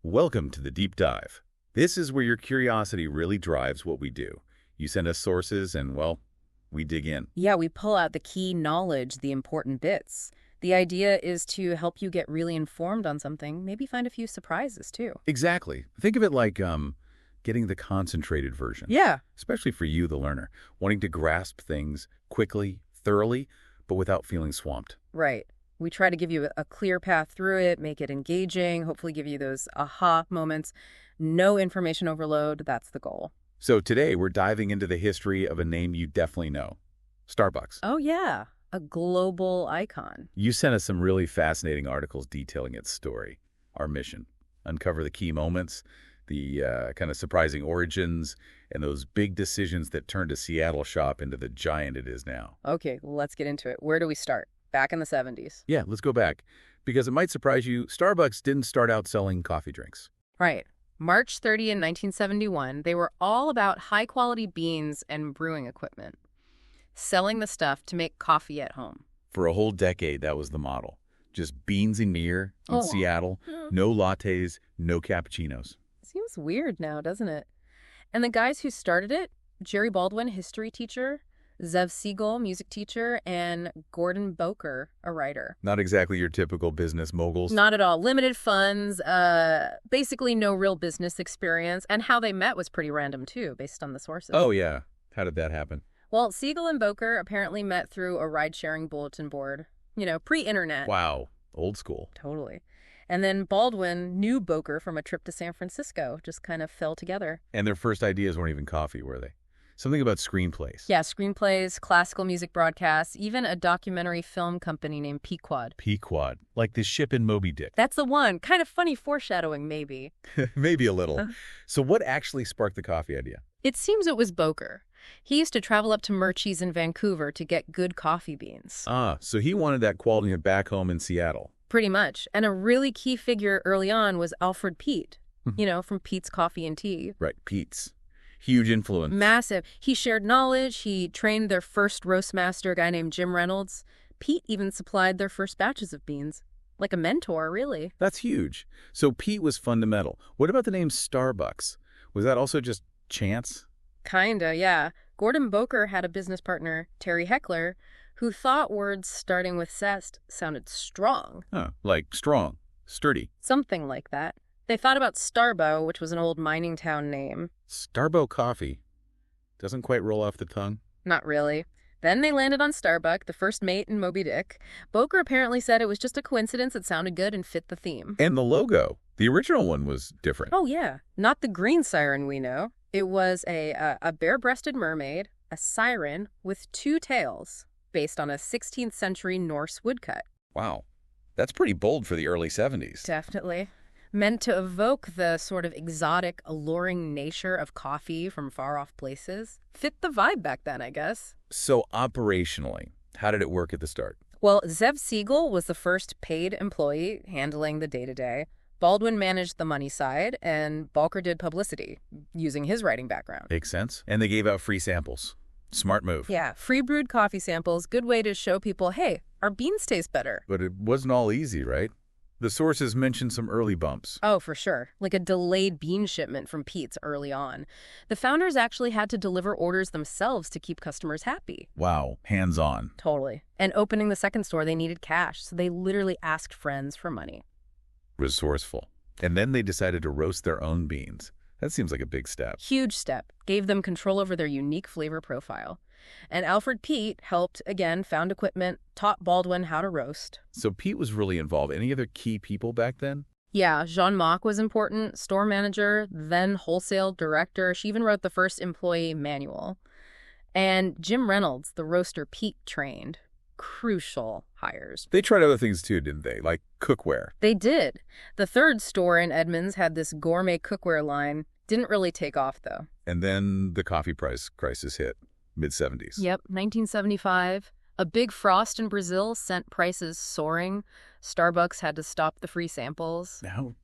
Welcome to the Deep Dive. This is where your curiosity really drives what we do. You send us sources and, well, we dig in. Yeah, we pull out the key knowledge, the important bits. The idea is to help you get really informed on something, maybe find a few surprises, too. Exactly. Think of it like getting the concentrated version. Yeah. Especially for you, the learner, wanting to grasp things quickly, thoroughly, but without feeling swamped. Right. We try to give you a clear path through it, make it engaging, hopefully give you those aha moments. No information overload, that's the goal. So today, we're diving into the history of a name you definitely know, Starbucks. Oh, yeah. A global icon. You sent us some really fascinating articles detailing its story. Our mission, uncover the key moments, the kind of surprising origins, and those big decisions that turned a Seattle shop into the giant it is now. Okay, let's get into it. Where do we start? Back in the 70s. Yeah, let's go back. Because it might surprise you, Starbucks didn't start out selling coffee drinks. Right. March 30 in 1971, they were all about high-quality beans and brewing equipment, selling the stuff to make coffee at home. For a whole decade, that was the model. Just beans and beer in Seattle, no lattes, no cappuccinos. Seems weird now, doesn't it? And the guys who started it, Jerry Baldwin, history teacher, Zev Siegel, music teacher, and Gordon Boker, a writer. Not exactly your typical business moguls. Not at all. Limited funds, basically no real business experience. And how they met was pretty random, too, based on the sources. Oh, yeah. How did that happen? Well, Siegel and Boker apparently met through a ride-sharing bulletin board. You know, pre-internet. Wow. Old school. Totally. And then Baldwin knew Boker from a trip to San Francisco. Just kind of fell together. And their first ideas weren't even coffee, were they? Something about screenplays. Yeah, screenplays, classical music broadcasts, even a documentary film company named Pequod. Pequod, like the ship in Moby Dick. That's the one. Kind of funny foreshadowing, maybe. Maybe a little. So what actually sparked the coffee idea? It seems it was Boker. He used to travel up to Murchie's in Vancouver to get good coffee beans. Ah, so he wanted that quality back home in Seattle. Pretty much. And a really key figure early on was Alfred Peet, from Peet's Coffee and Tea. Right, Peet's. Huge influence. Massive. He shared knowledge. He trained their first roast master, a guy named Jim Reynolds. Peet even supplied their first batches of beans. Like a mentor, really. That's huge. So Peet was fundamental. What about the name Starbucks? Was that also just chance? Kinda, yeah. Gordon Boker had a business partner, Terry Heckler, who thought words starting with "cest" sounded strong. Huh, like strong, sturdy. Something like that. They thought about Starbo, which was an old mining town name. Starbo coffee. Doesn't quite roll off the tongue. Not really. Then they landed on Starbuck, the first mate in Moby Dick. Boker apparently said it was just a coincidence it sounded good and fit the theme. And the logo. The original one was different. Oh, yeah. Not the green siren we know. It was a bare-breasted mermaid, a siren with two tails, based on a 16th century Norse woodcut. Wow. That's pretty bold for the early 70s. Definitely. Meant to evoke the sort of exotic, alluring nature of coffee from far-off places. Fit the vibe back then, I guess. So operationally, how did it work at the start? Well, Zev Siegel was the first paid employee handling the day-to-day. Baldwin managed the money side, and Boker did publicity, using his writing background. Makes sense. And they gave out free samples. Smart move. Yeah, free brewed coffee samples, good way to show people, hey, our beans taste better. But it wasn't all easy, right? The sources mentioned some early bumps. Oh, for sure. Like a delayed bean shipment from Peet's early on. The founders actually had to deliver orders themselves to keep customers happy. Wow, hands-on. Totally. And opening the second store, they needed cash, so they literally asked friends for money. Resourceful. And then they decided to roast their own beans. That seems like a big step. Huge step. Gave them control over their unique flavor profile. And Alfred Peet helped, again, found equipment, taught Baldwin how to roast. So Peet was really involved. Any other key people back then? Yeah, Jean Mock was important, store manager, then wholesale director. She even wrote the first employee manual. And Jim Reynolds, the roaster Peet trained. Crucial hires. They tried other things too, didn't they? Like cookware. They did. The third store in Edmonds had this gourmet cookware line. Didn't really take off, though. And then the coffee price crisis hit. Mid-70s. Yep, 1975. A big frost in Brazil sent prices soaring. Starbucks had to stop the free samples. Ouch.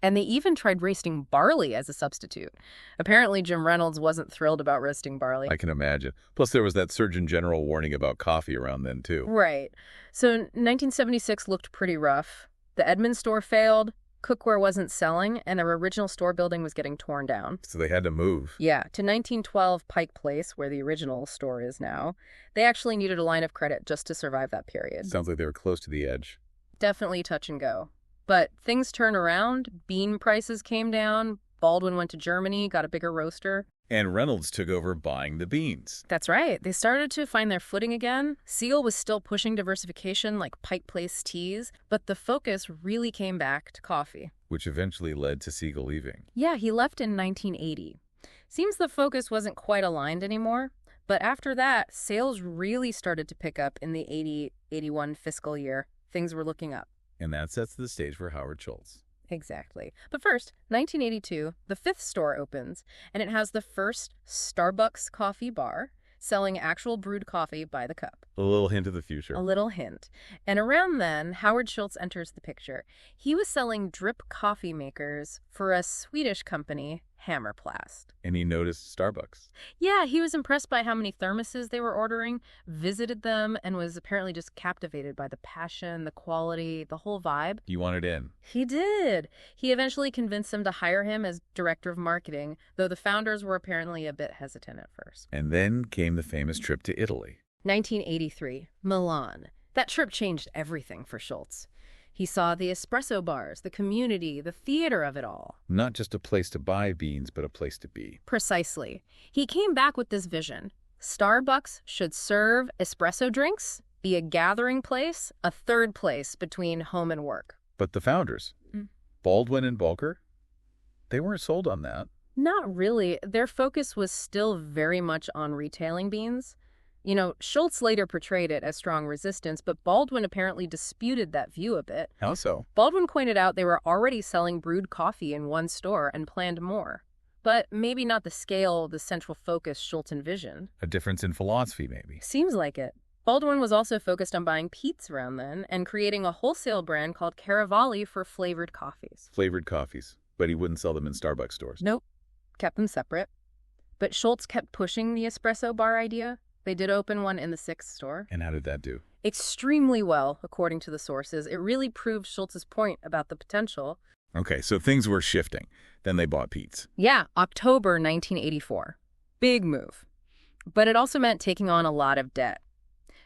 And they even tried roasting barley as a substitute. Apparently, Jim Reynolds wasn't thrilled about roasting barley. I can imagine. Plus, there was that Surgeon General warning about coffee around then, too. Right. So 1976 looked pretty rough. The Edmonds store failed. cookware wasn't selling, and their original store building was getting torn down. So they had to move. Yeah, to 1912 Pike Place, where the original store is now. They actually needed a line of credit just to survive that period. Sounds like they were close to the edge. Definitely touch and go. But things turned around. Bean prices came down. Baldwin went to Germany, got a bigger roaster. And Reynolds took over buying the beans. That's right. They started to find their footing again. Siegel was still pushing diversification like Pike Place teas, but the focus really came back to coffee. Which eventually led to Siegel leaving. Yeah, he left in 1980. Seems the focus wasn't quite aligned anymore, but after that, sales really started to pick up in the 80-81 fiscal year. Things were looking up. And that sets the stage for Howard Schultz. Exactly. But first, 1982, the fifth store opens, and it has the first Starbucks coffee bar, selling actual brewed coffee by the cup. A little hint of the future. A little hint. And around then, Howard Schultz enters the picture. He was selling drip coffee makers for a Swedish company, Hammerplast. And he noticed Starbucks. Yeah, he was impressed by how many thermoses they were ordering, visited them, and was apparently just captivated by the passion, the quality, the whole vibe. He wanted in. He did. He eventually convinced them to hire him as director of marketing, though the founders were apparently a bit hesitant at first. And then came the famous trip to Italy. 1983, Milan. That trip changed everything for Schultz. He saw the espresso bars, the community, the theater of it all. Not just a place to buy beans, but a place to be. Precisely. He came back with this vision. Starbucks should serve espresso drinks, be a gathering place, a third place between home and work. But the founders, Baldwin and Bulker, they weren't sold on that. Not really. Their focus was still very much on retailing beans. You know, Schultz later portrayed it as strong resistance, but Baldwin apparently disputed that view a bit. How so? Baldwin pointed out they were already selling brewed coffee in one store and planned more. But maybe not the scale, the central focus Schultz envisioned. A difference in philosophy, maybe. Seems like it. Baldwin was also focused on buying Peet's around then and creating a wholesale brand called Caravali for flavored coffees. Flavored coffees. But he wouldn't sell them in Starbucks stores. Nope. Kept them separate. But Schultz kept pushing the espresso bar idea. They did open one in the 6th store. And how did that do? Extremely well, according to the sources. It really proved Schultz's point about the potential. Okay, so things were shifting. Then they bought Peet's. Yeah, October 1984. Big move. But it also meant taking on a lot of debt.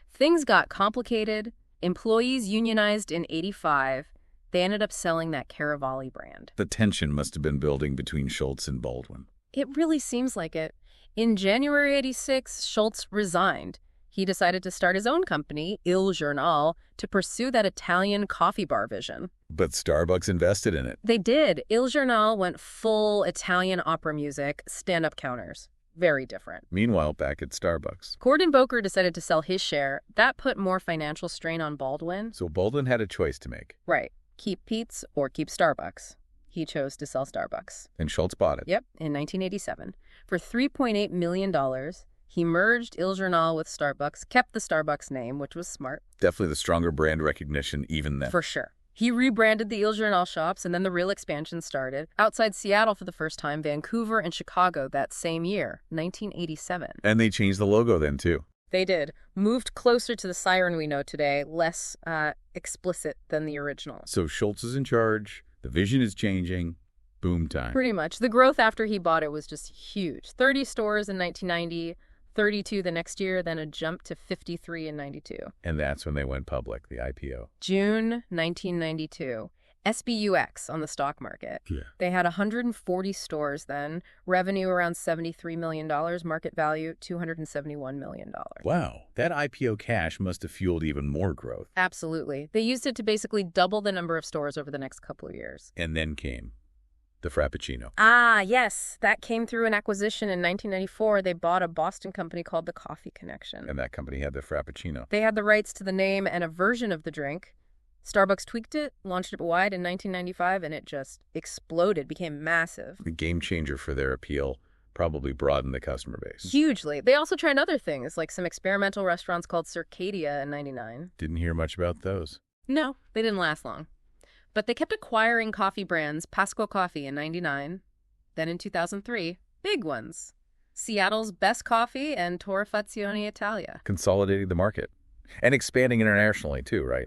Things got complicated. Employees unionized in 85. They ended up selling that Caravali brand. The tension must have been building between Schultz and Baldwin. It really seems like it. In January 86, Schultz resigned. He decided to start his own company, Il Giornale, to pursue that Italian coffee bar vision. But Starbucks invested in it. They did. Il Giornale went full Italian opera music, stand-up counters. Very different. Meanwhile, back at Starbucks. Gordon Boker decided to sell his share. That put more financial strain on Baldwin. So Baldwin had a choice to make. Right. Keep Peet's or keep Starbucks. He chose to sell Starbucks. And Schultz bought it. Yep, in 1987. For $3.8 million, he merged Il Giornale with Starbucks, kept the Starbucks name, which was smart. Definitely the stronger brand recognition even then. For sure. He rebranded the Il Giornale shops, and then the real expansion started. Outside Seattle for the first time, Vancouver and Chicago that same year, 1987. And they changed the logo then, too. They did. Moved closer to the siren we know today, less explicit than the original. So Schultz is in charge. The vision is changing. Boom time. Pretty much. The growth after he bought it was just huge. 30 stores in 1990, 32 the next year, then a jump to 53 in 92. And that's when they went public, the IPO. June 1992. SBUX on the stock market. Yeah. They had 140 stores then, revenue around $73 million, market value $271 million. Wow, that IPO cash must have fueled even more growth. Absolutely. They used it to basically double the number of stores over the next couple of years. And then came the Frappuccino. Ah, yes. That came through an acquisition in 1994. They bought a Boston company called the Coffee Connection. And that company had the Frappuccino. They had the rights to the name and a version of the drink. Starbucks tweaked it, launched it wide in 1995, and it just exploded, became massive. A game changer for their appeal, probably broadened the customer base. Hugely. They also tried other things, like some experimental restaurants called Circadia in 99. Didn't hear much about those. No, they didn't last long. But they kept acquiring coffee brands, Pasco Coffee in 99. Then in 2003, big ones. Seattle's Best Coffee and Torrefazione Italia. Consolidating the market. And expanding internationally, too, right?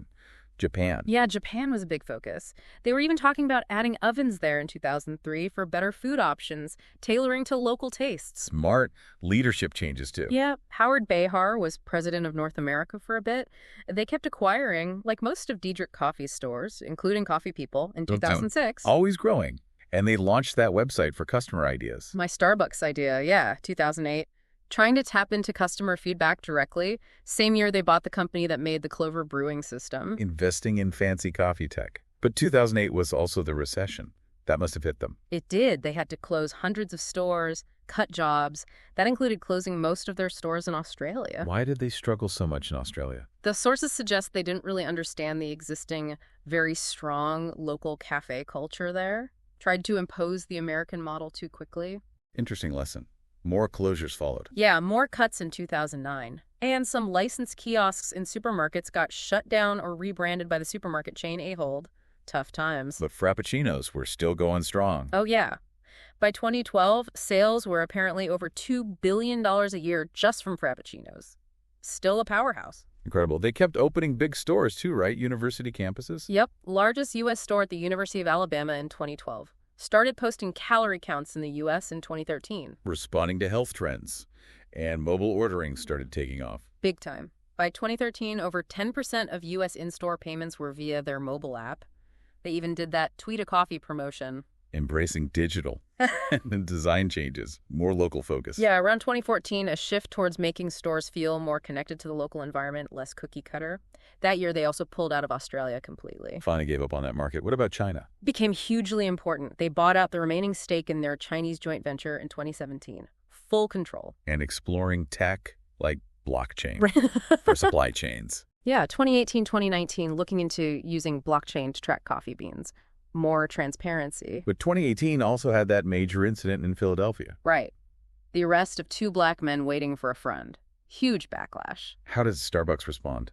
Japan. Yeah, Japan was a big focus. They were even talking about adding ovens there in 2003 for better food options, tailoring to local tastes. Smart leadership changes, too. Yeah, Howard Behar was president of North America for a bit. They kept acquiring, like most of Diedrich Coffee's stores, including Coffee People, in 2006. Always growing. And they launched that website for customer ideas. My Starbucks idea, yeah, 2008. Trying to tap into customer feedback directly. Same year they bought the company that made the Clover brewing system. Investing in fancy coffee tech. But 2008 was also the recession. That must have hit them. It did. They had to close hundreds of stores, cut jobs. That included closing most of their stores in Australia. Why did they struggle so much in Australia? The sources suggest they didn't really understand the existing, very strong local cafe culture there. Tried to impose the American model too quickly. Interesting lesson. More closures followed. Yeah, more cuts in 2009. And some licensed kiosks in supermarkets got shut down or rebranded by the supermarket chain Ahold. Tough times. But Frappuccinos were still going strong. Oh, yeah. By 2012, sales were apparently over $2 billion a year just from Frappuccinos. Still a powerhouse. Incredible. They kept opening big stores too, right? University campuses? Yep. Largest U.S. store at the University of Alabama in 2012. Started posting calorie counts in the U.S. in 2013. Responding to health trends. And mobile ordering started taking off. Big time. By 2013, over 10% of U.S. in-store payments were via their mobile app. They even did that tweet a coffee promotion. Embracing digital and design changes, more local focus. Yeah, around 2014, a shift towards making stores feel more connected to the local environment, less cookie cutter. That year, they also pulled out of Australia completely. Finally gave up on that market. What about China? Became hugely important. They bought out the remaining stake in their Chinese joint venture in 2017. Full control. And exploring tech like blockchain for supply chains. Yeah, 2018, 2019, looking into using blockchain to track coffee beans. More transparency. But 2018 also had that major incident in Philadelphia. Right. The arrest of 2 black men waiting for a friend. Huge backlash. How does Starbucks respond?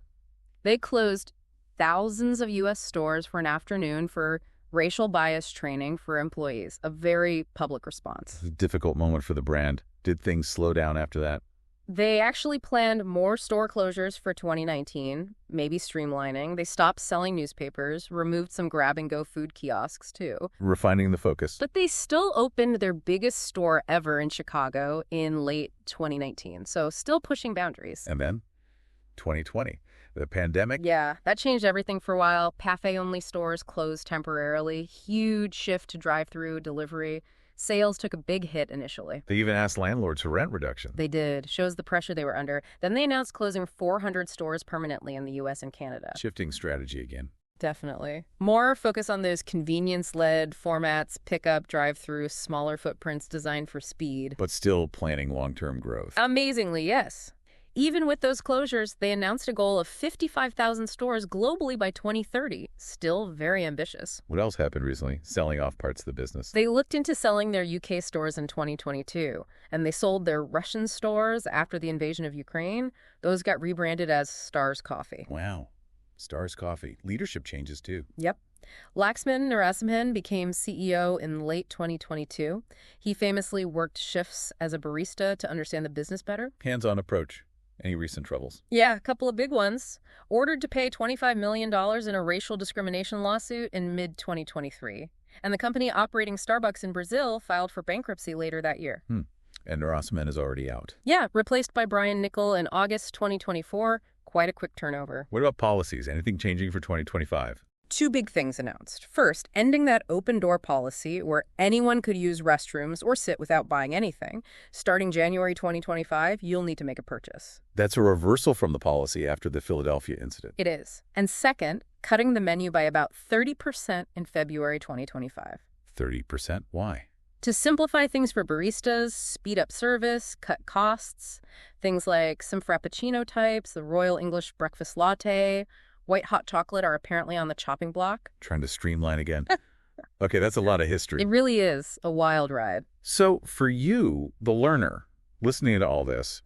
They closed thousands of U.S. stores for an afternoon for racial bias training for employees. A very public response. It's a difficult moment for the brand. Did things slow down after that? They actually planned more store closures for 2019, maybe streamlining. They stopped selling newspapers, removed some grab-and-go food kiosks, too. Refining the focus. But they still opened their biggest store ever in Chicago in late 2019, so still pushing boundaries. And then 2020, the pandemic. Yeah, that changed everything for a while. Cafe-only stores closed temporarily. Huge shift to drive-through delivery. Sales took a big hit initially. They even asked landlords for rent reduction. They did. Shows the pressure they were under. Then they announced closing 400 stores permanently in the U.S. and Canada. Shifting strategy again. Definitely. More focus on those convenience-led formats, pickup, drive-through, smaller footprints designed for speed. But still planning long-term growth. Amazingly, yes. Even with those closures, they announced a goal of 55,000 stores globally by 2030. Still very ambitious. What else happened recently? Selling off parts of the business. They looked into selling their UK stores in 2022, and they sold their Russian stores after the invasion of Ukraine. Those got rebranded as Stars Coffee. Wow. Stars Coffee. Leadership changes, too. Yep. Laxman Narasimhan became CEO in late 2022. He famously worked shifts as a barista to understand the business better. Hands-on approach. Any recent troubles? Yeah, a couple of big ones. Ordered to pay $25 million in a racial discrimination lawsuit in mid-2023. And the company operating Starbucks in Brazil filed for bankruptcy later that year. And Narasimhan is already out. Yeah, replaced by Brian Nickel in August 2024. Quite a quick turnover. What about policies? Anything changing for 2025? 2 big things announced. First, ending that open door policy where anyone could use restrooms or sit without buying anything. Starting January 2025, you'll need to make a purchase. That's a reversal from the policy after the Philadelphia incident. It is. And second, cutting the menu by about 30% in February 2025. 30%? Why? To simplify things for baristas, speed up service, cut costs. Things like some Frappuccino types, the Royal English Breakfast Latte, white hot chocolate are apparently on the chopping block. Trying to streamline again. Okay, that's a lot of history. It really is a wild ride. So for you, the learner, listening to all this,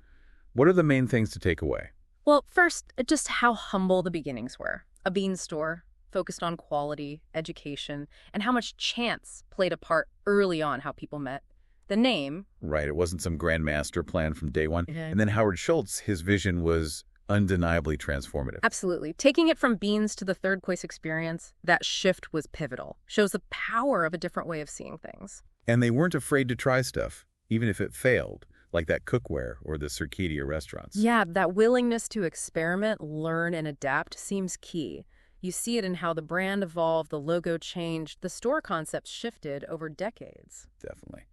what are the main things to take away? Well, first, just how humble the beginnings were. A bean store, focused on quality, education, and how much chance played a part early on how people met. The name. Right, it wasn't some grand master plan from day one. Yeah. And then Howard Schultz, his vision was Undeniably transformative. Absolutely. Taking it from beans to the third place experience, that shift was pivotal. Shows the power of a different way of seeing things. And they weren't afraid to try stuff, even if it failed, like that cookware or the Circadia restaurants. Yeah, that willingness to experiment, learn, and adapt seems key. You see it in how the brand evolved, the logo changed, the store concepts shifted over decades. Definitely.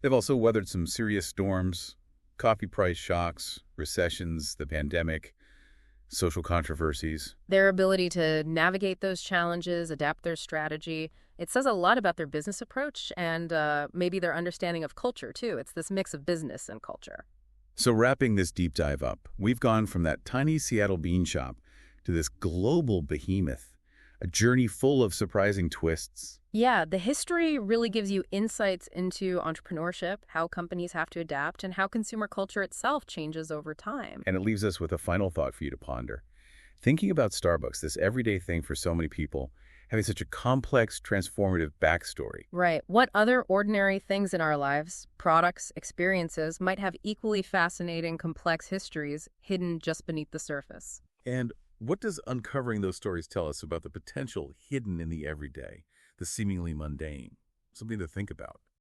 They've also weathered some serious storms, coffee price shocks, recessions, the pandemic, social controversies. Their ability to navigate those challenges, adapt their strategy, it says a lot about their business approach and maybe their understanding of culture, too. It's this mix of business and culture. So wrapping this deep dive up, we've gone from that tiny Seattle bean shop to this global behemoth, a journey full of surprising twists. Yeah, the history really gives you insights into entrepreneurship, how companies have to adapt, and how consumer culture itself changes over time. And it leaves us with a final thought for you to ponder. Thinking about Starbucks, this everyday thing for so many people, having such a complex, transformative backstory. Right. What other ordinary things in our lives, products, experiences, might have equally fascinating, complex histories hidden just beneath the surface? And what does uncovering those stories tell us about the potential hidden in the everyday, the seemingly mundane? Something to think about.